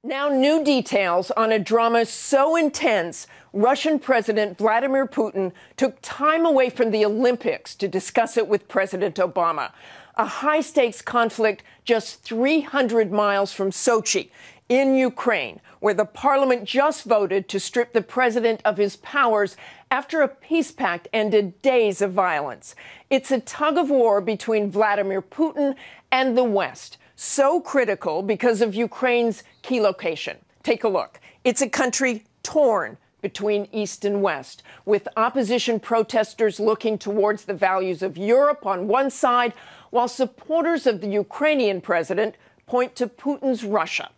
Now, new details on a drama so intense, Russian President Vladimir Putin took time away from the Olympics to discuss it with President Obama. A high-stakes conflict just 300 miles from Sochi in Ukraine, where the parliament just voted to strip the president of his powers after a peace pact ended days of violence. It's a tug-of-war between Vladimir Putin and the West. So critical because of Ukraine's key location. Take a look. It's a country torn between East and West, with opposition protesters looking towards the values of Europe on one side, while supporters of the Ukrainian president point to Putin's Russia.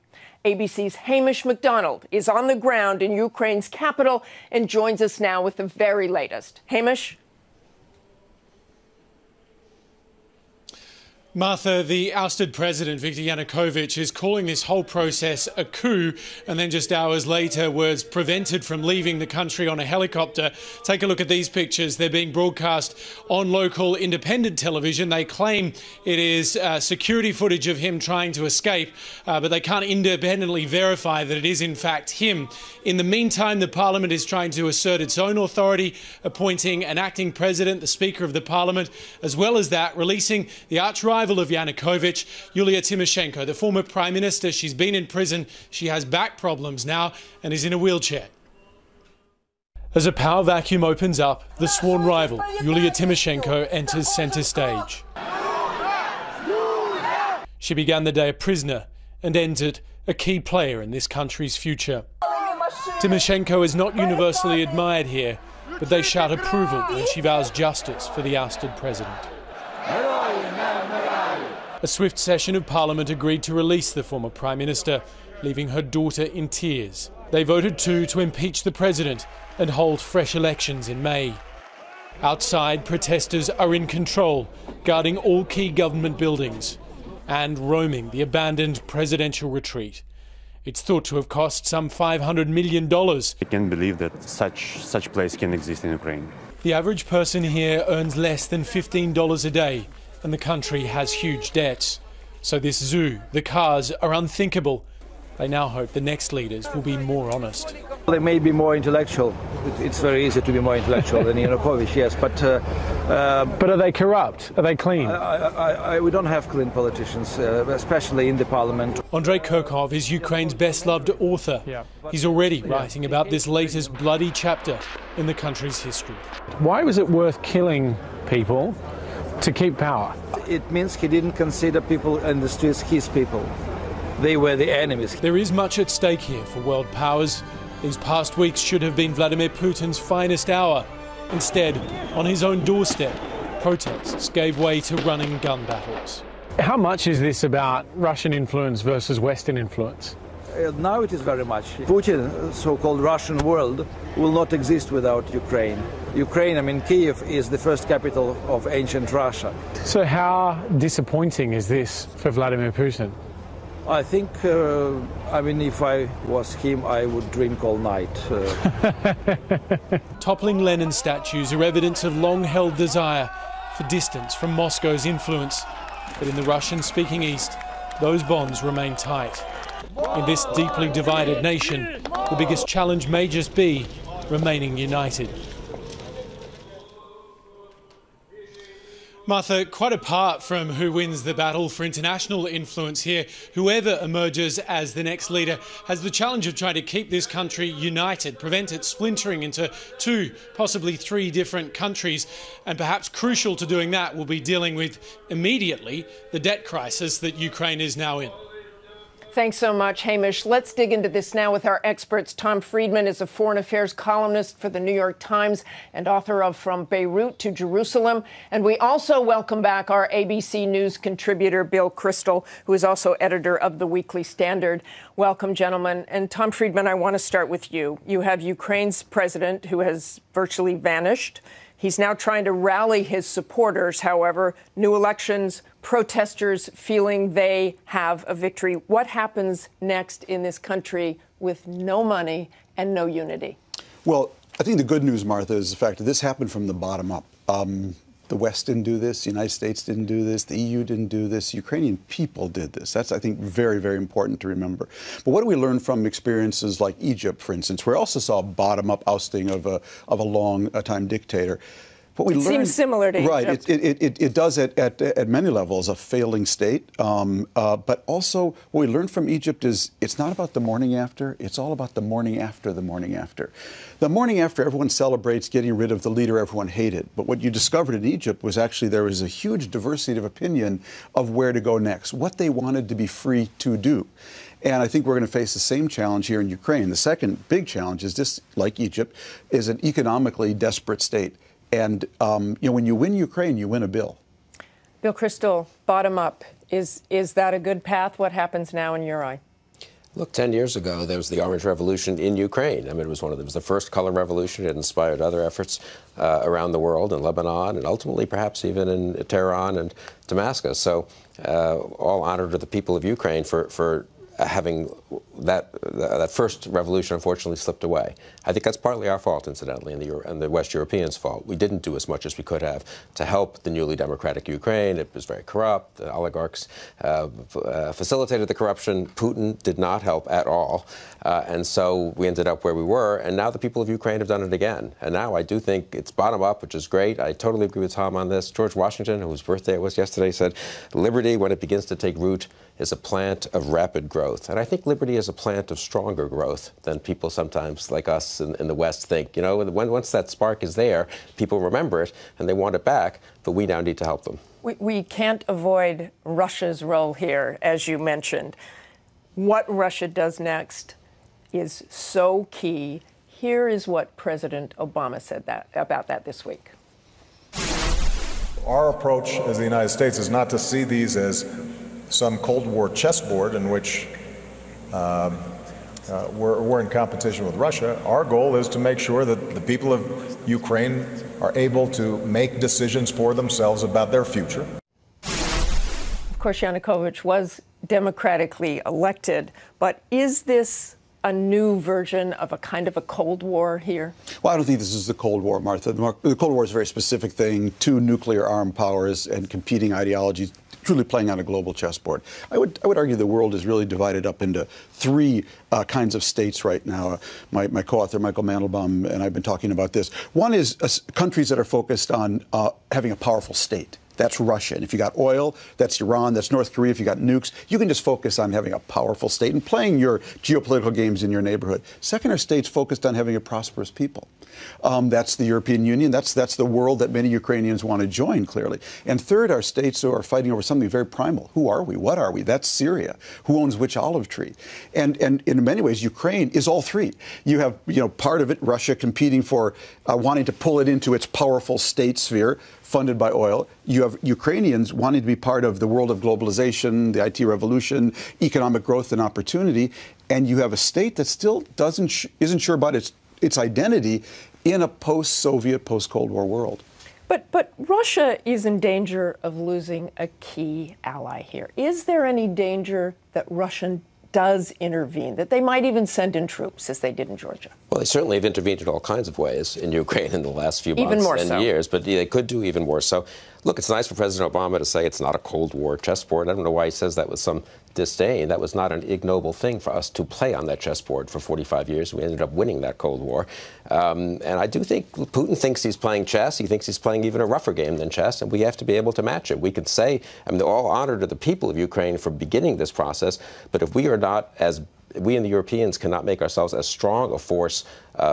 ABC's Hamish Macdonald is on the ground in Ukraine's capital and joins us now with the very latest. Hamish? Martha, the ousted president, Viktor Yanukovych, is calling this whole process a coup, and then just hours later was prevented from leaving the country on a helicopter. Take a look at these pictures. They're being broadcast on local independent television. They claim it is security footage of him trying to escape, but they can't independently verify that it is in fact him. In the meantime, the parliament is trying to assert its own authority, appointing an acting president, the Speaker of the Parliament, as well as that, releasing the arch-rival of Yanukovych, Yulia Tymoshenko, the former Prime Minister. She's been in prison. She has back problems now and is in a wheelchair. As a power vacuum opens up, the sworn rival, Yulia Tymoshenko, enters centre stage. She began the day a prisoner and ends it a key player in this country's future. Tymoshenko is not universally admired here, but they shout approval when she vows justice for the ousted president. A swift session of Parliament agreed to release the former Prime Minister, leaving her daughter in tears. They voted too to impeach the president and hold fresh elections in May. Outside, protesters are in control, guarding all key government buildings and roaming the abandoned presidential retreat. It's thought to have cost some $500 million. I can't believe that such place can exist in Ukraine. The average person here earns less than $15 a day, and the country has huge debts. So this zoo, the cars, are unthinkable. They now hope the next leaders will be more honest. They may be more intellectual. It's very easy to be more intellectual than Yanukovych, yes, but are they corrupt? Are they clean? We don't have clean politicians, especially in the parliament. Andrei Kurkov is Ukraine's best-loved author. He's already writing about this latest bloody chapter in the country's history. Why was it worth killing people to keep power? It means he didn't consider people in the streets his people. They were the enemies. There is much at stake here for world powers. These past weeks should have been Vladimir Putin's finest hour. Instead, on his own doorstep, protests gave way to running gun battles. How much is this about Russian influence versus Western influence? Now it is very much. Putin's so-called Russian world will not exist without Ukraine. Ukraine, I mean, Kiev is the first capital of ancient Russia. So how disappointing is this for Vladimir Putin? I think, I mean, if I was him, I would drink all night. Toppling Lenin statues are evidence of long-held desire for distance from Moscow's influence. But in the Russian-speaking East, those bonds remain tight. In this deeply divided nation, the biggest challenge may just be remaining united. Martha, quite apart from who wins the battle for international influence here, whoever emerges as the next leader has the challenge of trying to keep this country united, prevent it splintering into 2, possibly 3 different countries. And perhaps crucial to doing that will be dealing with immediately the debt crisis that Ukraine is now in. Thanks so much, Hamish. Let's dig into this now with our experts. Tom Friedman is a foreign affairs columnist for the New York Times and author of From Beirut to Jerusalem. And we also welcome back our ABC News contributor, Bill Kristol, who is also editor of the Weekly Standard. Welcome, gentlemen. And Tom Friedman, I want to start with you. You have Ukraine's president who has virtually vanished. He's now trying to rally his supporters. However, new elections, protesters feeling they have a victory. What happens next in this country with no money and no unity? Well, I think the good news, Martha, is the fact that this happened from the bottom up. The West didn't do this. The United States didn't do this. The EU didn't do this. Ukrainian people did this. That's, I think, very, very important to remember. But what do we learn from experiences like Egypt, for instance, where we also saw a bottom-up ousting of a long-time dictator? What we it learned, seems similar to right, Egypt. It does at many levels, a failing state. But also what we learned from Egypt is it's not about the morning after, it's all about the morning after the morning after. The morning after, everyone celebrates getting rid of the leader everyone hated. But what you discovered in Egypt was actually there was a huge diversity of opinion of where to go next, what they wanted to be free to do. And I think we're going to face the same challenge here in Ukraine. The second big challenge is this, like Egypt, is an economically desperate state. And when you win Ukraine, you win a bill. Bill Kristol, bottom up. Is that a good path? What happens now in your eye? Look, 10 years ago, there was the Orange Revolution in Ukraine. I mean, it was the first color revolution. It inspired other efforts around the world, in Lebanon, and ultimately perhaps even in Tehran and Damascus. So all honor to the people of Ukraine for having that first revolution unfortunately slipped away. I think that's partly our fault, incidentally, and the West Europeans' fault. We didn't do as much as we could have to help the newly democratic Ukraine. It was very corrupt. The oligarchs facilitated the corruption. Putin did not help at all. And so we ended up where we were. And now the people of Ukraine have done it again. And now I do think it's bottom up, which is great. I totally agree with Tom on this. George Washington, whose birthday it was yesterday, said, "Liberty, when it begins to take root, is a plant of rapid growth." And I think liberty is a plant of stronger growth than people sometimes like us in the West think. You know, once that spark is there, people remember it and they want it back, but we now need to help them. We can't avoid Russia's role here, as you mentioned. What Russia does next is so key. Here is what President Obama said about that this week. Our approach as the United States is not to see these as some Cold War chessboard in which we're in competition with Russia. Our goal is to make sure that the people of Ukraine are able to make decisions for themselves about their future. Of course, Yanukovych was democratically elected, but is this a new version of a kind of a Cold War here? Well, I don't think this is the Cold War, Martha. The Cold War is a very specific thing, two nuclear armed powers and competing ideologies truly playing on a global chessboard. I would argue the world is really divided up into three kinds of states right now. My co-author, Michael Mandelbaum, and I've been talking about this. One is countries that are focused on having a powerful state. That's Russia. And if you got oil, that's Iran, that's North Korea. If you got nukes, you can just focus on having a powerful state and playing your geopolitical games in your neighborhood. Second are states focused on having a prosperous people. That's the European Union. That's the world that many Ukrainians want to join, clearly. And third are states who are fighting over something very primal. Who are we? What are we? That's Syria. Who owns which olive tree? And in many ways, Ukraine is all three. You have, part of it, Russia competing for wanting to pull it into its powerful state sphere, funded by oil. You have Ukrainians wanting to be part of the world of globalization, the IT revolution, economic growth and opportunity. And you have a state that still isn't sure about its identity in a post-Soviet, post-Cold War world. But Russia is in danger of losing a key ally here. Is there any danger that Russia does intervene, that they might even send in troops as they did in Georgia? Well, they certainly have intervened in all kinds of ways in Ukraine in the last few months and years, but they could do even more so. Look, it's nice for President Obama to say it's not a Cold War chessboard. I don't know why he says that with some disdain. That was not an ignoble thing for us to play on that chessboard for 45 years. We ended up winning that Cold War. And I do think Putin thinks he's playing chess. He thinks he's playing even a rougher game than chess, and we have to be able to match him. We could say, all honor to the people of Ukraine for beginning this process, but if we are not we and the Europeans cannot make ourselves as strong a force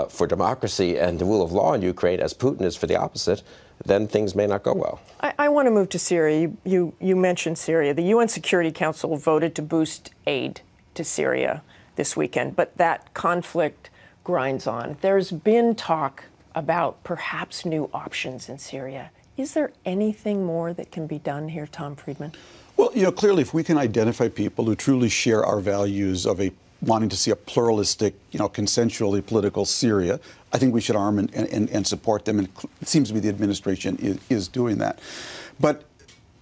for democracy and the rule of law in Ukraine as Putin is for the opposite, then things may not go well. I want to move to Syria. You mentioned Syria. The UN Security Council voted to boost aid to Syria this weekend, but that conflict grinds on. There's been talk about perhaps new options in Syria. Is there anything more that can be done here, Tom Friedman? Well, clearly, if we can identify people who truly share our values of wanting to see a pluralistic, consensually political Syria, I think we should arm and support them. And it seems to me the administration is doing that. But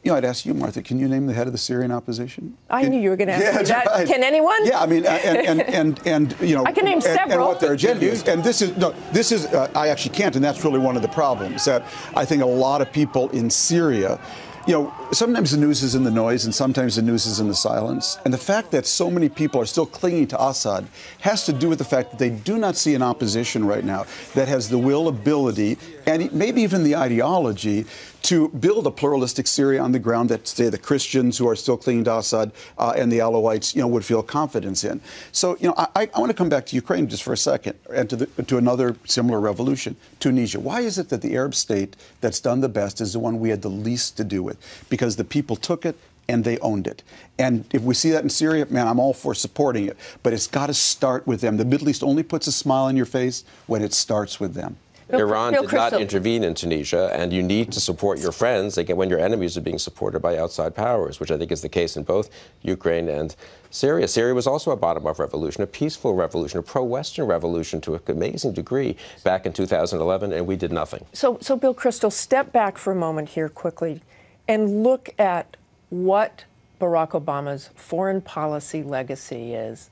You know, I'd ask you, Martha, can you name the head of the Syrian opposition? I knew you were going to ask me that. Right. Can anyone? Yeah, I mean, and you know, I can name several. And what their agenda is. And this is I actually can't, and that's really one of the problems that I think a lot of people in Syria. You know, sometimes the news is in the noise and sometimes the news is in the silence. And the fact that so many people are still clinging to Assad has to do with the fact that they do not see an opposition right now that has the will, ability, and maybe even the ideology to build a pluralistic Syria on the ground that, say, the Christians who are still clinging to Assad and the Alawites, you know, would feel confidence in. So, you know, I want to come back to Ukraine just for a second and to another similar revolution, Tunisia. Why is it that the Arab state that's done the best is the one we had the least to do with? Because the people took it and they owned it. And if we see that in Syria, man, I'm all for supporting it. But it's got to start with them. The Middle East only puts a smile on your face when it starts with them. Iran did not intervene in Tunisia, and you need to support your friends when your enemies are being supported by outside powers, which I think is the case in both Ukraine and Syria. Syria was also a bottom-up revolution, a peaceful revolution, a pro-Western revolution to an amazing degree back in 2011, and we did nothing. So Bill Kristol, step back for a moment here quickly and look at what Barack Obama's foreign policy legacy is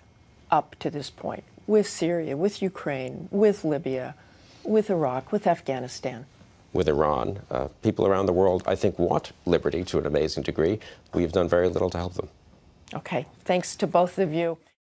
up to this point with Syria, with Ukraine, with Libya, with Iraq, with Afghanistan. With Iran, people around the world, I think, want liberty to an amazing degree. We have done very little to help them. Okay. Thanks to both of you.